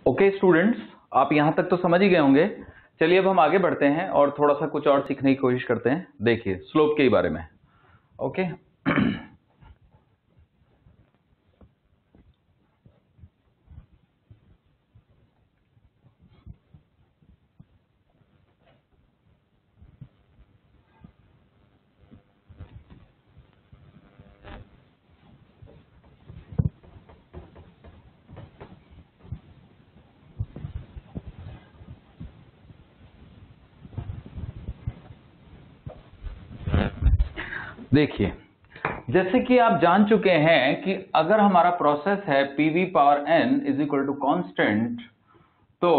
Okay students, आप यहां तक तो समझ ही गए होंगे। चलिए अब हम आगे बढ़ते हैं और थोड़ा सा कुछ और सीखने की कोशिश करते हैं। देखिए स्लोप के बारे में। ओके देखिए, जैसे कि आप जान चुके हैं कि अगर हमारा प्रोसेस है PV power n is equal to constant, तो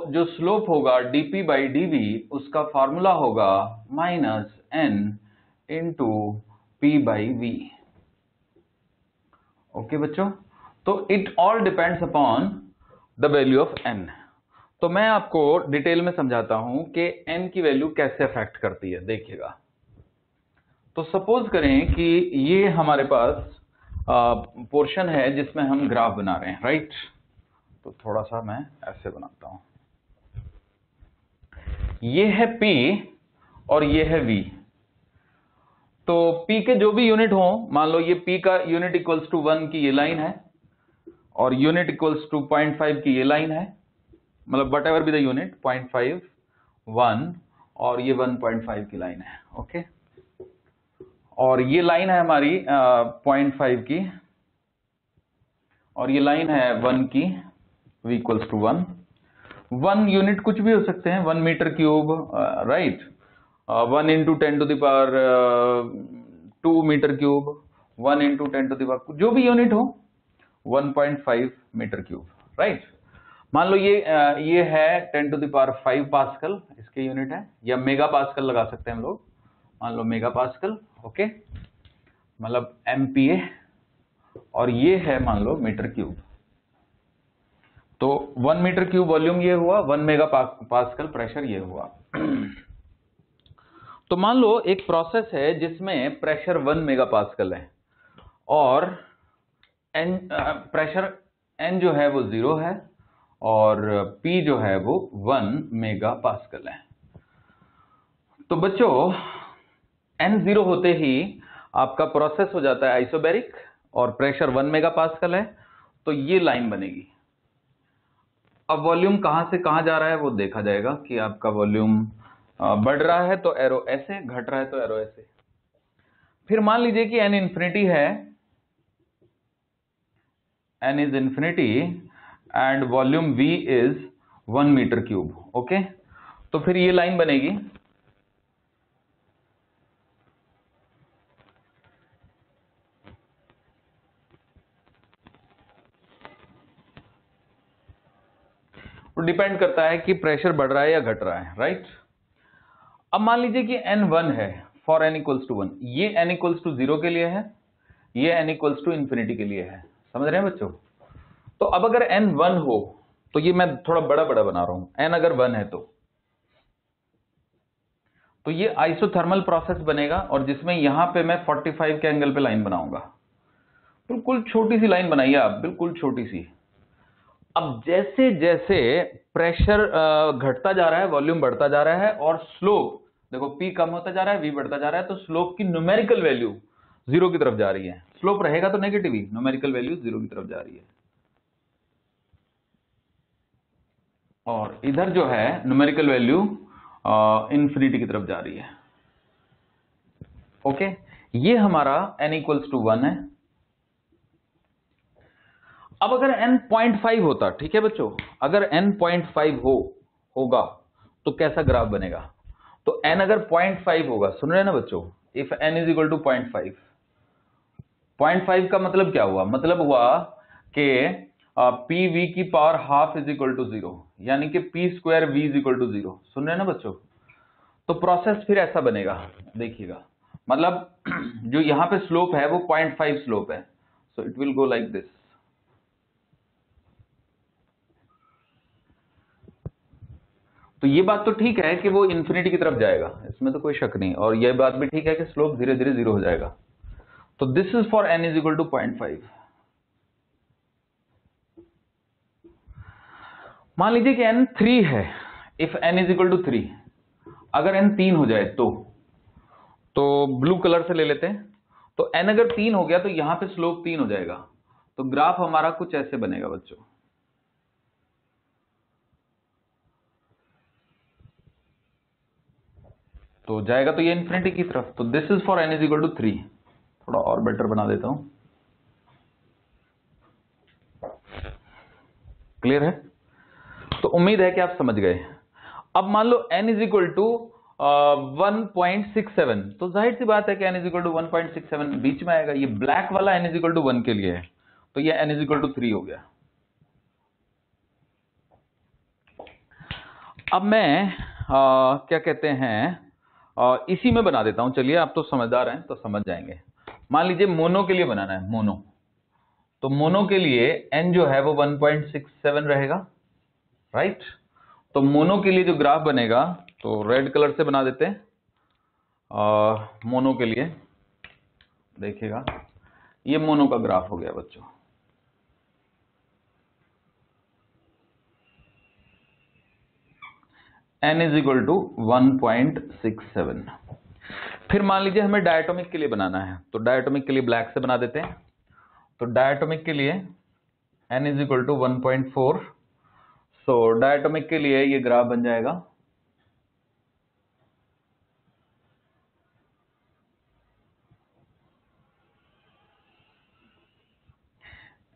जो स्लोप होगा डीपी बाई डीवी उसका फॉर्मूला होगा minus n into p by v. Okay बच्चों, तो it all depends upon the value of n. तो मैं आपको डिटेल में समझाता हूं कि एन की वैल्यू कैसे अफेक्ट करती है। देखिएगा, तो सपोज करें कि ये हमारे पास पोर्शन है जिसमें हम ग्राफ बना रहे हैं, राइट। तो थोड़ा सा मैं ऐसे बनाता हूं। ये है P और ये है V। तो P के जो भी यूनिट हो, मान लो ये P का यूनिट इक्वल्स टू 1 की ये लाइन है और यूनिट इक्वल्स टू 0.5 की ये लाइन है, मतलब what ever be the unit, 0.5, 1 और ये 1.5 की लाइन है। ओके, और ये लाइन है हमारी 0.5 की और ये लाइन है 1 की, v इक्वल्स टू 1। 1 यूनिट कुछ भी हो सकते हैं, 1 metre cube, right, 1 into 10 to the power 2 metre cube, 1 into 10 to the power जो भी यूनिट हो, 1.5 मीटर क्यूब, राइट। मान लो ये है 10 टू द पावर 5 पास्कल, इसके यूनिट है, या मेगा पास्कल लगा सकते हैं हम लोग, मान लो मेगा पास्कल। ओके, मतलब एमपीए, और ये है मान लो मीटर क्यूब। तो 1 मीटर क्यूब वॉल्यूम ये हुआ, 1 मेगा पास्कल प्रेशर ये हुआ। तो मान लो एक प्रोसेस है जिसमें प्रेशर 1 मेगा पास्कल है और एन प्रेशर एन जो है वो 0 है और पी जो है वो 1 मेगा पास्कल है। तो बच्चों, एन 0 होते ही आपका प्रोसेस हो जाता है आइसोबैरिक और प्रेशर 1 मेगा पास्कल है, तो ये लाइन बनेगी। अब वॉल्यूम कहां से कहां जा रहा है वो देखा जाएगा कि आपका वॉल्यूम बढ़ रहा है तो एरो ऐसे, घट रहा है तो एरो ऐसे। फिर मान लीजिए कि एन इंफिनिटी है, n is infinity and volume v is 1 metre cube. Okay, तो फिर ये लाइन बनेगी। तो डिपेंड करता है कि प्रेशर बढ़ रहा है या घट रहा है, राइट। अब मान लीजिए कि n 1 है, फॉर n इक्वल्स टू 1, ये n इक्वल्स टू 0 के लिए है, ये n इक्वल्स टू इंफिनिटी के लिए है। समझ रहे हैं बच्चों? तो अब अगर n 1 हो, तो ये मैं थोड़ा बड़ा बड़ा बना रहा हूं, n अगर 1 है तो ये आइसोथर्मल प्रोसेस बनेगा और जिसमें यहां पे मैं 45 के एंगल पे लाइन बनाऊंगा। बिल्कुल छोटी सी लाइन बनाइए आप, बिल्कुल छोटी सी। अब जैसे जैसे प्रेशर घटता जा रहा है, वॉल्यूम बढ़ता जा रहा है और स्लोप देखो P कम होता जा रहा है, V बढ़ता जा रहा है, तो स्लोप की न्यूमेरिकल वैल्यू 0 की तरफ जा रही है। स्लोप रहेगा तो नेगेटिव ही, न्यूमेरिकल वैल्यू 0 की तरफ जा रही है। और इधर जो है न्यूमेरिकल वैल्यू इंफिनिटी की तरफ जा रही है। ओके, ये हमारा n इक्वल्स टू 1 है। अब अगर n 0.5 होता, ठीक है बच्चों, अगर n 0.5 होगा तो कैसा ग्राफ बनेगा? तो n अगर 0.5 होगा, सुन रहे हैं ना बच्चों, if n is equal to 0.5, 0.5 का मतलब क्या हुआ? मतलब हुआ कि पी वी की power half is equal to 0, यानी कि p square v is equal to 0। सुन रहे हैं ना बच्चों? तो प्रोसेस फिर ऐसा बनेगा, देखिएगा, मतलब जो यहां पे स्लोप है वो 0.5 स्लोप है, so it will go like this. तो ये बात तो ठीक है कि वो इंफिनिटी की तरफ जाएगा, इसमें तो कोई शक नहीं, और ये बात भी ठीक है कि स्लोप धीरे धीरे 0 हो जाएगा। तो this is for n is equal to 0.5। मान लीजिए कि n 3 है, if n is equal to 3, अगर n 3 हो जाए तो ब्लू कलर से ले लेते हैं। तो n अगर 3 हो गया तो यहां पे स्लोप 3 हो जाएगा, तो ग्राफ हमारा कुछ ऐसे बनेगा बच्चों। तो जाएगा तो ये इन्फिनिटी की तरफ। तो this is for n is equal to 3। थोड़ा और बेटर बना देता हूं, क्लियर है? तो उम्मीद है कि आप समझ गए। अब मान लो n इज इक्वल टू 1.67, तो जाहिर सी बात है कि n इज इक्वल टू 1.67 बीच में आएगा। ये ब्लैक वाला n इज इक्वल टू 1 के लिए है, तो ये n इज इक्वल टू 3 हो गया। अब मैं क्या कहते हैं, इसी में बना देता हूं। चलिए, आप तो समझदार हैं तो समझ जाएंगे। मान लीजिए मोनो के लिए बनाना है, मोनो। तो मोनो के लिए n जो है वो 1.67 रहेगा, राइट? तो मोनो के लिए जो ग्राफ बनेगा, तो रेड कलर से बना देते हैं। मोनो के लिए देखिएगा, ये मोनो का ग्राफ हो गया बच्चों। n is equal to 1.67। फिर मान लीजिए हमें डायटोमिक के लिए बनाना है, तो डायटोमिक के लिए ब्लैक से बना देते हैं। तो डायटोमिक के लिए n is equal to 1.4। So diatomic के लिए ये ग्राफ बन जाएगा।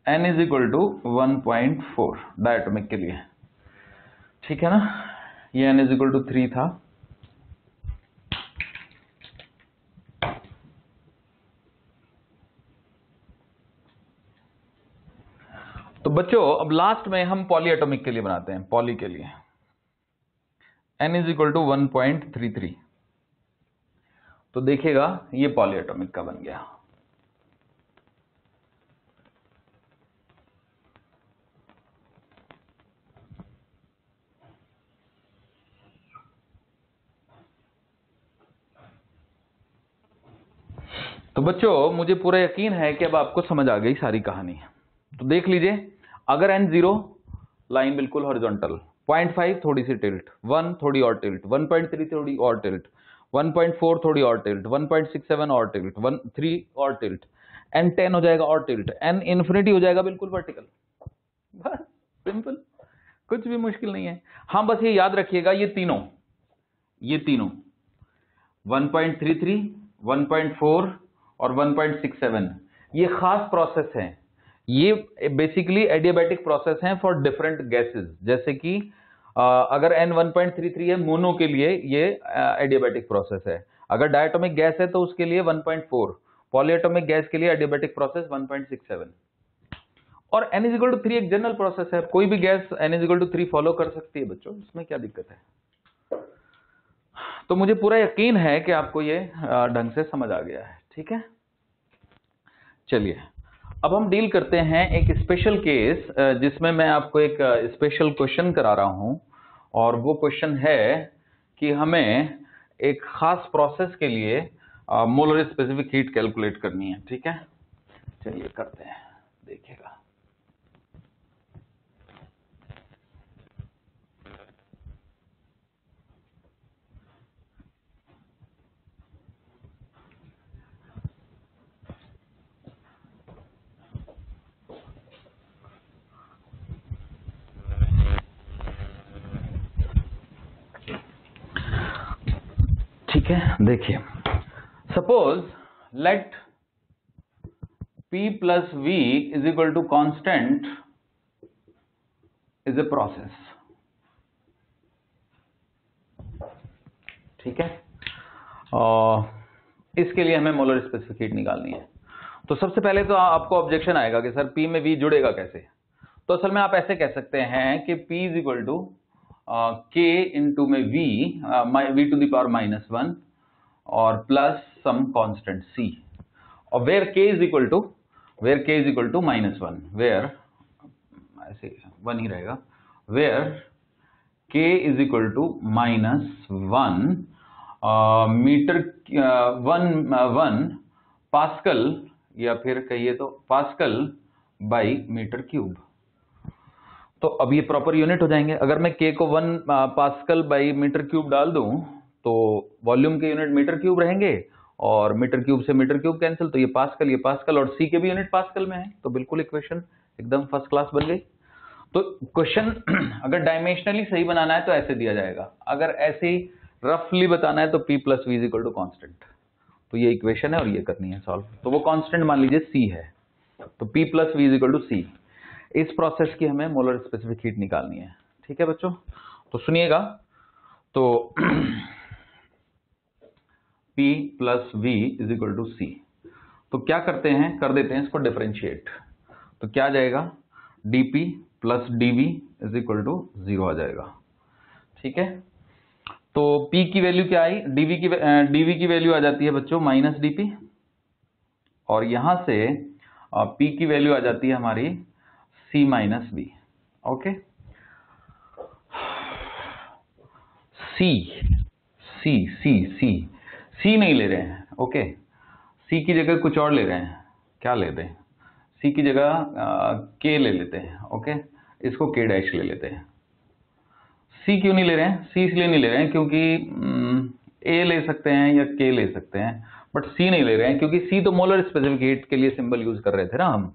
n is equal to 1.4 diatomic के लिए, ठीक है ना? ये n इज इक्वल टू 3 था। तो बच्चों अब लास्ट में हम पॉलीएटॉमिक के लिए बनाते हैं। पॉली के लिए n इज इक्वल टू 1.33। तो देखिएगा ये पॉलीएटॉमिक का बन गया। तो बच्चों मुझे पूरा यकीन है कि अब आपको समझ आ गई सारी कहानी। तो देख लीजिए, अगर n 0, लाइन बिल्कुल हॉरिजॉन्टल, 0.5 थोड़ी सी टिल्ट, 1 थोड़ी और टिल्ट, 1.3 थोड़ी और टिल्ट, 1.4 थोड़ी और टिल्ट, 1.67 और टिल्ट, 3 और टिल्ट, n 10 हो जाएगा और टिल्ट, n इन्फिनिटी हो जाएगा बिल्कुल वर्टिकल। बस सिंपल, कुछ भी मुश्किल नहीं है। हाँ बस ये याद रखिएगा, ये तीनों 1.33, 1.4 और 1.67 ये खास प्रोसेस हैं। ये बेसिकली एडियाबैटिक प्रोसेस हैं फॉर डिफरेंट गैसेस। जैसे कि अगर n 1.33 है मोनो के लिए, ये एडियाबैटिक प्रोसेस है। अगर डायटोमिक गैस है तो उसके लिए 1.4, पॉलीएटॉमिक गैस के लिए एडियाबैटिक प्रोसेस 1.67, और n इज इक्वल टू 3 एक जनरल प्रोसेस है। कोई भी gas n is equal to 3 follow कर सकती है बच्चों, इसमें क्या दिक्कत है? तो मुझे पूरा यकीन है कि आपको ये ढंग से समझ आ गया है, ठीक है? चलिए अब हम डील करते हैं एक स्पेशल केस, जिसमें मैं आपको एक स्पेशल क्वेश्चन करा रहा हूं। और वो क्वेश्चन है कि हमें एक खास प्रोसेस के लिए मोलर स्पेसिफिक हीट कैलकुलेट करनी है, ठीक है? चलिए करते हैं, देखिएगा। ठीक है, देखिए, suppose let P plus V is equal to constant is a process, ठीक है? इसके लिए हमें मोलर स्पेसिफिक हीट निकालनी है। तो सबसे पहले तो आपको ऑब्जेक्शन आएगा कि सर P में V जुड़ेगा कैसे? तो असल में आप ऐसे कह सकते हैं कि P is equal to K into में V टू द पावर -1 और प्लस सम कांस्टेंट C, और where K is equal to -1, where ऐसे 1 ही रहेगा, where K is equal to -1 metre 1 pascal, या फिर कहिए तो पास्कल बाई मीटर क्यूब। तो अब ये प्रॉपर यूनिट हो जाएंगे। अगर मैं k को 1 पास्कल बाई मीटर क्यूब डाल दूं तो वॉल्यूम के यूनिट मीटर क्यूब रहेंगे, और मीटर क्यूब से मीटर क्यूब कैंसिल, तो ये पास्कल और c के भी यूनिट पास्कल में है, तो बिल्कुल इक्वेशन एकदम फर्स्ट क्लास बन गई। तो क्वेश्चन अगर डायमेंशनली सही बनाना है तो ऐसे दिया जाएगा, अगर ऐसे ही रफली बताना है तो p plus v is equal to constant. तो ये इक्वेशन है और ये करनी है सॉल्व। तो वो कांस्टेंट मान लीजिए c है, तो p plus v is equal to c। इस प्रोसेस की हमें मोलर स्पेसिफिक हीट निकालनी है। ठीक है बच्चों, तो सुनिएगा। तो p plus v is equal to c। तो क्या करते हैं, कर देते हैं इसको डिफरेंशिएट। तो क्या आ जाएगा, dp plus dv is equal to 0 आ जाएगा। ठीक है, तो p की वैल्यू क्या आई, dv की वैल्यू आ जाती है बच्चों माइनस dp, और यहां से p की वैल्यू आ जाती है हमारी c minus v। Okay, c नहीं ले रहे हैं। ओके, c की जगह कुछ और ले रहे हैं। क्या ले रहे हैं, c की जगह k ले लेते हैं। ओके, इसको k डैश ले लेते हैं। c क्यों नहीं ले रहे हैं, c इसलिए नहीं ले रहे हैं क्योंकि a ले सकते हैं या k ले सकते हैं, बट c नहीं ले रहे हैं क्योंकि c तो मोलर स्पेसिफिक हीट के लिए सिंबल यूज कर रहे थे ना हम।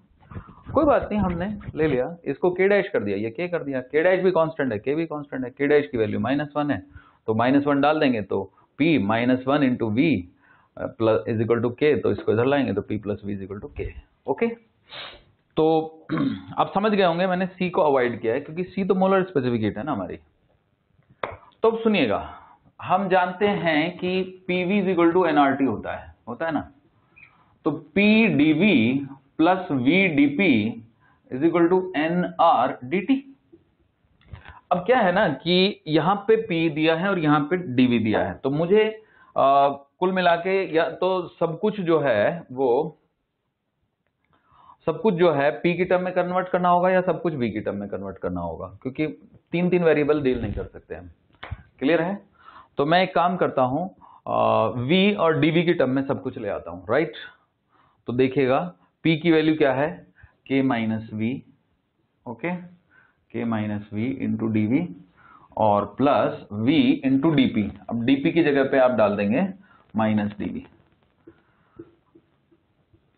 कोई बात नहीं, हमने ले लिया, इसको k डैश कर दिया, ये k कर दिया। k डैश भी कांस्टेंट है, k भी कांस्टेंट है। k डैश की वैल्यू -1 है, तो -1 डाल देंगे तो p -1 into v plus is equal to k, तो इसको इधर लाएंगे तो p plus v is equal to k। Okay, तो आप समझ गए होंगे मैंने c को अवॉइड किया है क्योंकि c तो मोलर स्पेसिफिक हीट है ना हमारी। तो अब सुनिएगा, हम जानते हैं कि PV is equal to nRT होता है ना। तो PdV plus VdP is equal to nRdt। अब क्या है ना कि यहां पे P दिया है और यहां पे dV दिया है, तो मुझे कुल मिला के या तो सब कुछ जो है P की टर्म में कन्वर्ट करना होगा या सब कुछ V की टर्म में कन्वर्ट करना होगा, क्योंकि तीन वेरिएबल डील नहीं कर सकते हम। क्लियर है, तो मैं एक काम करता हूं, V और dV की टर्म में सब कुछ ले आता हूं। राइट, तो देखिएगा P की वैल्यू क्या है, K minus V। Okay, K minus V into dV और प्लस V इंटू dP। अब dP की जगह पे आप डाल देंगे minus dV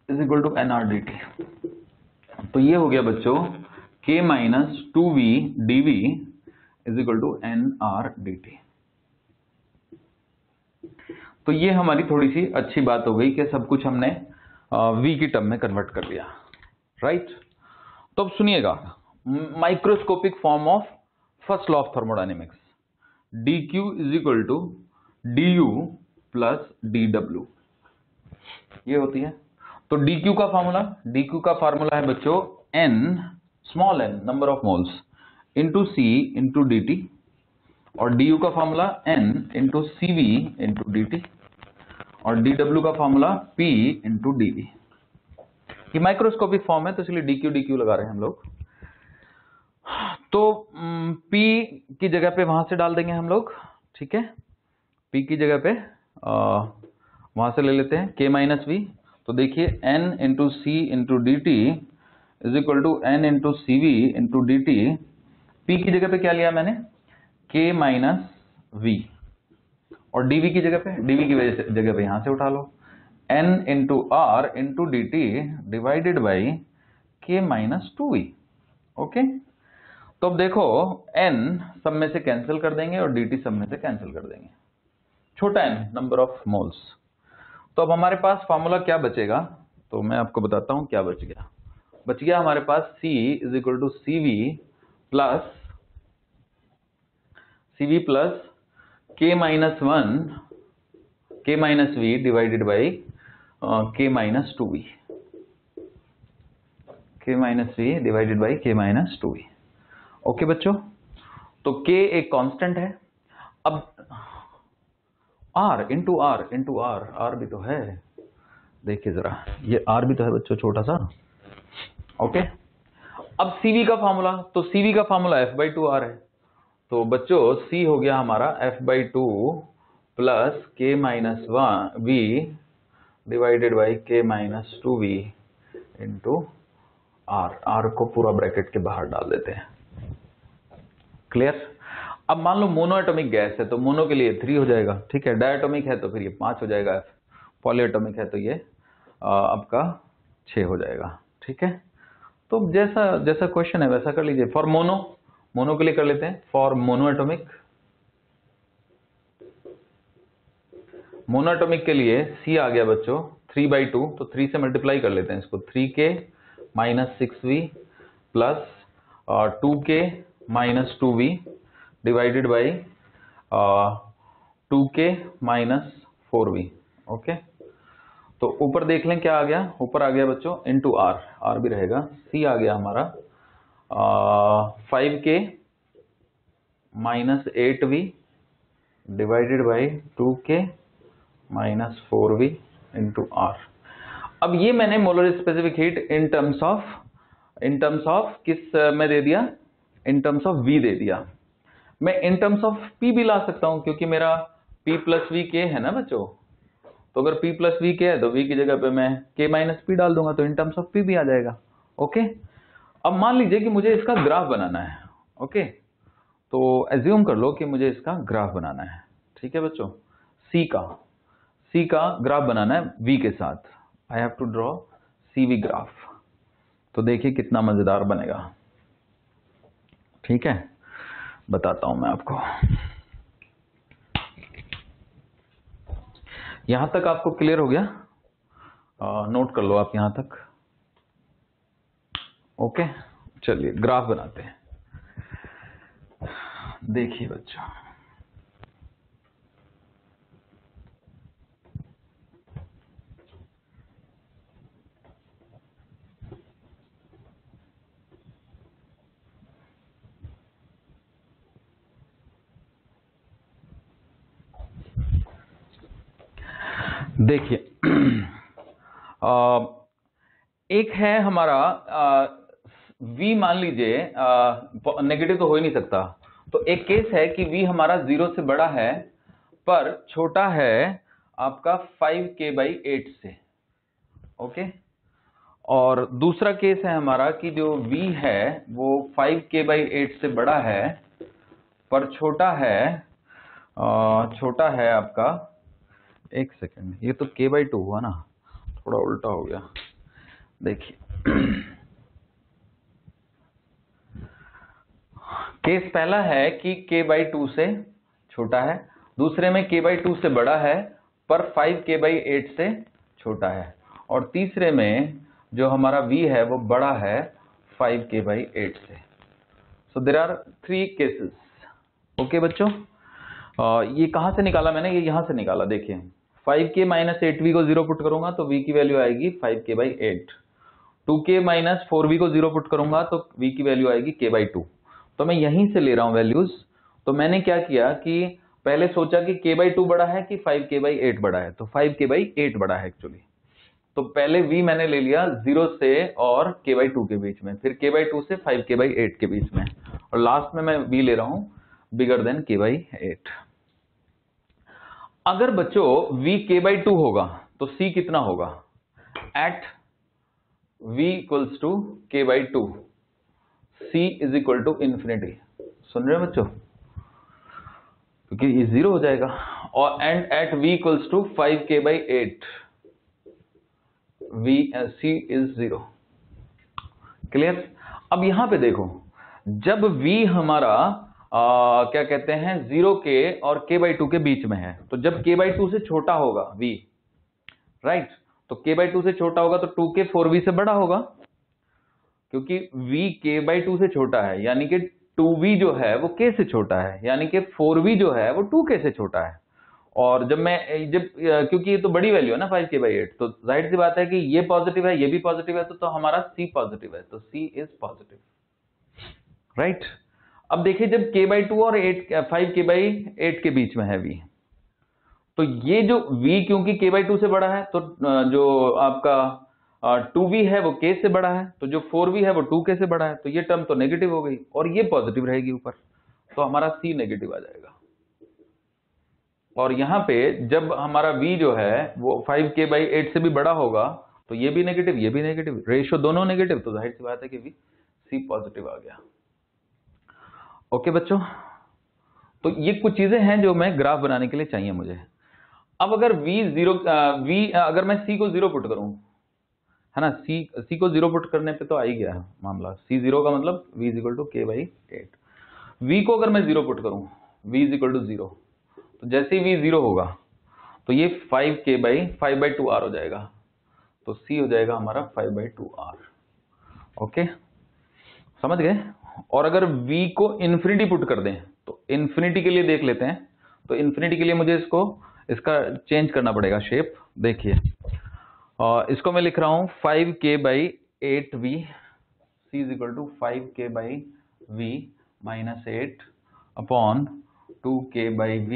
is equal to nRdt। तो ये हो गया बच्चों K minus 2V dV is equal to nRdt। तो ये हमारी थोड़ी सी अच्छी बात हो गई कि सब कुछ हमने V की टर्म में कन्वर्ट कर लिया। राइट, तो अब सुनिएगा, microscopic form of first law of thermodynamics, dq is equal to du plus dw, ये होती है। तो dq का फार्मूला है बच्चों n small n number of moles into c into dt, और du का formula n into cv into dt, और dw का फार्मूला p इंटू dv। ये माइक्रोस्कोपिक फॉर्म है तो इसलिए dq लगा रहे हैं हम लोग। तो p की जगह पे वहां से डाल देंगे हम लोग। ठीक है, p की जगह पे वहां से ले लेते हैं k माइनस v। तो देखिए n into c into d t is equal to n into c v into d t. p की जगह पे क्या लिया मैंने, k माइनस v, और dv की जगह पे यहां से उठा लो n into r into d t divided by k minus 2v। Okay, तो अब देखो n सब में से कैंसिल कर देंगे और dt सब में से कैंसिल कर देंगे, छोटा n नंबर ऑफ मोल्स। तो अब हमारे पास फार्मूला क्या बचेगा, तो मैं आपको बताता हूं क्या बच गया हमारे पास C is equal to CV plus K minus V divided by K minus 2V, K minus V divided by K minus 2V। Okay बच्चों, तो K एक कांस्टेंट है। अब R इंटू R भी तो है, देखिए जरा, ये R भी तो है बच्चों छोटा सा। ओके, अब CV का फार्मूला, तो CV का फार्मूला F/2R है। तो बच्चों C हो गया हमारा F/2 plus K minus V divided by K minus 2V into R। R को पूरा ब्रैकेट के बाहर डाल देते हैं। क्लियर। अब मान लो मोनोएटॉमिक गैस है तो मोनो के लिए 3 हो जाएगा, ठीक है। डायटोमिक है तो फिर ये 5 हो जाएगा, पॉलीएटॉमिक है तो ये आपका 6 हो जाएगा, ठीक है। तो जैसा जैसा क्वेश्चन है वैसा कर लीजिए। फॉर मोनो के लिए कर लेते हैं। फॉर मोनोएटॉमिक के लिए C आ गया बच्चों 3/2, तो 3 से मल्टीप्लाई कर लेते हैं इसको। 3K minus 6V plus 2K minus 2V divided by 2K minus 4V। Okay, तो ऊपर देख लें क्या आ गया। ऊपर आ गया बच्चों इंटू R भी रहेगा। C आ गया हमारा 5K minus 8V divided by 2K minus 4V into R। अब ये मैंने molar specific heat in terms of किस में दे दिया, इन टर्म्स ऑफ V दे दिया। मैं इन टर्म्स ऑफ P भी ला सकता हूं क्योंकि मेरा P प्लस V K है ना बच्चों। तो अगर P प्लस V K है तो V की जगह पे मैं K माइनस P डाल दूंगा तो इन टर्म्स ऑफ P भी आ जाएगा। ओके, अब मान लीजिए कि मुझे इसका ग्राफ बनाना है। ओके, तो एज्यूम कर लो कि मुझे इसका ग्राफ बनाना है, ठीक है बच्चों। C का ग्राफ बनाना है V के साथ। I have to draw CV graph. तो देखिए कितना मजेदार बनेगा, ठीक है। बताता हूं मैं आपको। यहां तक आपको क्लियर हो गया? नोट कर लो आप यहां तक। ओके, चलिए ग्राफ बनाते हैं। देखिए बच्चों, देखिए एक है हमारा V, मान लीजिए नेगेटिव तो हो ही नहीं सकता। तो एक केस है कि V हमारा 0 से बड़ा है पर छोटा है आपका 5K/8 से। ओके, और दूसरा केस है हमारा कि जो V है वो 5K/8 से बड़ा है पर छोटा है आपका, एक सेकंड, ये तो K/2 हुआ ना, थोड़ा उल्टा हो गया। देखिए केस पहला है कि K/2 से छोटा है, दूसरे में K/2 से बड़ा है पर 5K/8 से छोटा है, और तीसरे में जो हमारा V है वो बड़ा है 5K/8 से। So there are 3 cases. Okay बच्चों, ये कहां से निकाला मैंने, ये यहां से निकाला। देखिए 5K माइनस 8V को 0 पुट करूंगा तो V की वैल्यू आएगी 5K/8। 2K माइनस 4V को 0 पुट करूंगा तो V की वैल्यू आएगी K/2। तो मैं यहीं से ले रहा हूं वैल्यूज। तो मैंने क्या किया कि पहले सोचा कि K/2 बड़ा है कि 5K/8 बड़ा है, तो 5K/8 बड़ा है एक्चुअली। तो पहले V मैंने ले लिया 0 से और K/2 के बीच में, फिर K/2 से 5K/8 के बीच में, और लास्ट में मैं V ले रहा हूं बिगर देन K/8। अगर बच्चों V K/2 होगा तो C कितना होगा? At V equals to K/2 C is equal to infinity. सुन रहे हो बच्चों? क्योंकि ये 0 हो जाएगा। और and at V equals to 5K/8 C is 0। Clear? अब यहां पे देखो, जब V हमारा क्या कहते हैं 0K और K/2 के बीच में है, तो जब K/2 से छोटा होगा V, राइट, तो K/2 से छोटा होगा तो 2K 4V से बड़ा होगा, क्योंकि V K/2 से छोटा है, यानी कि 2V जो है वो K से छोटा है, यानी कि 4V जो है वो 2K से छोटा है। और क्योंकि ये तो बड़ी वैल्यू है ना 5K/8, तो जाहिर सी बात है कि ये पॉजिटिव है, ये भी पॉजिटिव है, तो हमारा C पॉजिटिव है, तो C इज पॉजिटिव, राइट। अब देखिए जब K/2 और 5K/8 के बीच में है V, तो ये जो V क्योंकि K/2 से बड़ा है, तो जो आपका 2V है वो K से बड़ा है, तो जो 4V है वो 2K से बड़ा है, तो ये टर्म तो नेगेटिव हो गई और ये पॉजिटिव रहेगी ऊपर, तो हमारा C नेगेटिव आ जाएगा। और यहाँ पे जब हमारा V जो है वो 5K/8 से भी बड़ा होगा तो ये भी नेगेटिव, रेशियो दोनों नेगेटिव, तो जाहिर सी बात है कि C पॉजिटिव आ गया। ओके बच्चों, तो ये कुछ चीजें हैं जो मैं ग्राफ बनाने के लिए चाहिए मुझे। अब अगर अगर मैं सी को 0 पुट करूं, है ना, सी को 0 पुट करने पे तो आ ही गया है मामला। सी 0 का मतलब v इज इक्वल टू के बाई 8। v को अगर मैं 0 पुट करूं, v इज इक्वल टू 0, तो जैसे ही v 0 होगा तो ये 5/2r हो जाएगा। तो c हो जाएगा हमारा 5/2r। ओके, समझ गए। और अगर v को इन्फिनिटी पुट कर दें, तो इन्फिनिटी के लिए देख लेते हैं। तो इन्फिनिटी के लिए मुझे इसका चेंज करना पड़ेगा शेप। देखिए, इसको मैं लिख रहा हूं 5k/8v, c is equal to 5k/v minus 8 upon 2k/v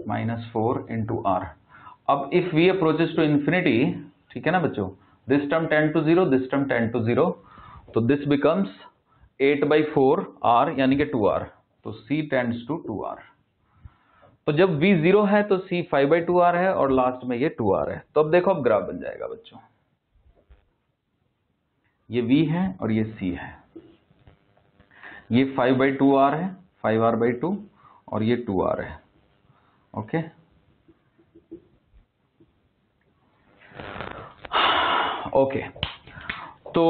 minus 4 into r। अब if v approaches to infinity, ठीक है ना बच्चों, this term tend to 0, this term tend to 0, तो दिस बिकम्स 8/4r यानी कि 2r। तो c टेंड्स टू 2r। तो जब v 0 है तो c 5/2r है और लास्ट में ये 2r है। तो अब देखो, अब ग्राफ बन जाएगा बच्चों। ये v है और ये c है। ये 5/2r है, 5r/2, और ये 2r है। ओके, ओके, तो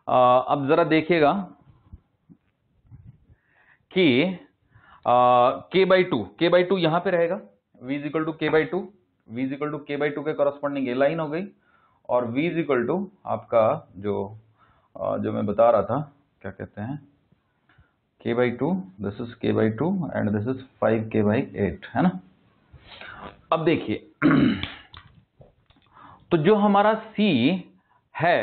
अब जरा देखिएगा कि k/2 यहां पे रहेगा। v is equal to k/2, v is equal to k/2 के कॉरस्पॉन्डिंग ये लाइन हो गई। और v इज इक्वल टू आपका जो मैं बता रहा था, क्या कहते हैं, k/2, this is k/2 and this is 5k/8, है ना। अब देखिए तो जो हमारा c है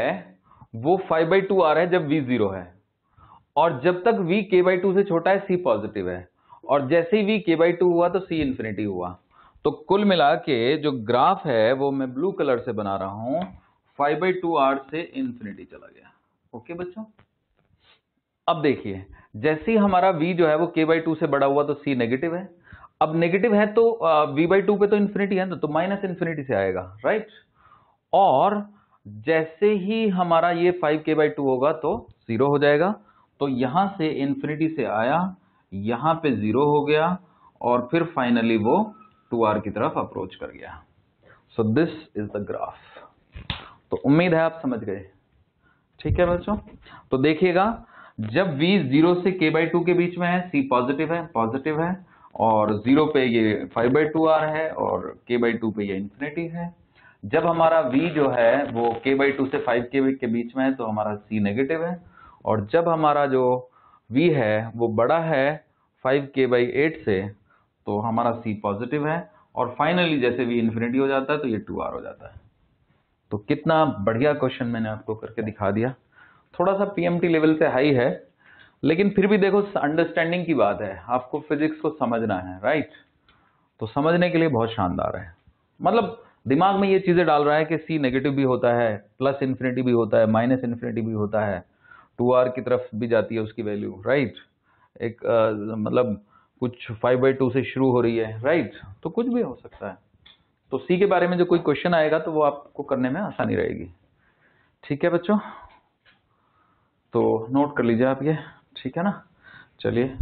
वो 5/2r है जब v 0 है, और जब तक v k/2 से छोटा है c पॉजिटिव है, और जैसे ही v k/2 हुआ तो c इंफिनिटी हुआ। तो कुल मिला के जो ग्राफ है वो मैं ब्लू कलर से बना रहा हूं, 5/2r से इंफिनिटी चला गया। ओके बच्चों, अब देखिए, जैसे ही हमारा v जो है वो k/2 से बड़ा हुआ तो c नेगेटिव है। अब नेगेटिव है तो v/2 पे तो इंफिनिटी है ना, तो माइनस इंफिनिटी से आएगा, राइट। और जैसे ही हमारा ये 5k/2 होगा तो 0 हो जाएगा। तो यहां से इंफिनिटी से आया, यहां पे 0 हो गया, और फिर फाइनली वो 2r की तरफ अप्रोच कर गया। So this is the graph. तो उम्मीद है आप समझ गए, ठीक है बच्चों। तो देखिएगा, जब v 0 से k/2 के बीच में है, c पॉजिटिव है, और 0 पे ये 5/2r है, और k/2 पे ये इंफिनिटी है। जब हमारा v जो है वो k/2 से 5k के बीच में है तो हमारा c नेगेटिव है, और जब हमारा जो v है वो बड़ा है 5k/8 से तो हमारा c पॉजिटिव है, और फाइनली जैसे v इंफिनिटी हो जाता है तो ये 2r हो जाता है। तो कितना बढ़िया क्वेश्चन मैंने आपको करके दिखा दिया। थोड़ा सा पीएमटी लेवल से हाई है, लेकिन फिर भी देखो, अंडरस्टैंडिंग की बात है, आपको फिजिक्स को समझना है, राइट। तो समझने के लिए बहुत शानदार है। मतलब दिमाग में ये चीजें डाल रहा है कि c नेगेटिव भी होता है, प्लस इंफिनिटी भी होता है, माइनस इंफिनिटी भी होता है, 2r की तरफ भी जाती है उसकी वैल्यू, राइट। एक मतलब कुछ 5/2 से शुरू हो रही है, राइट। तो कुछ भी हो सकता है। तो c के बारे में जो कोई क्वेश्चन आएगा तो वो आपको करने में आसानी रहेगी, ठीक है बच्चों। तो नोट कर लीजिए आप ये, ठीक है ना। चलिए।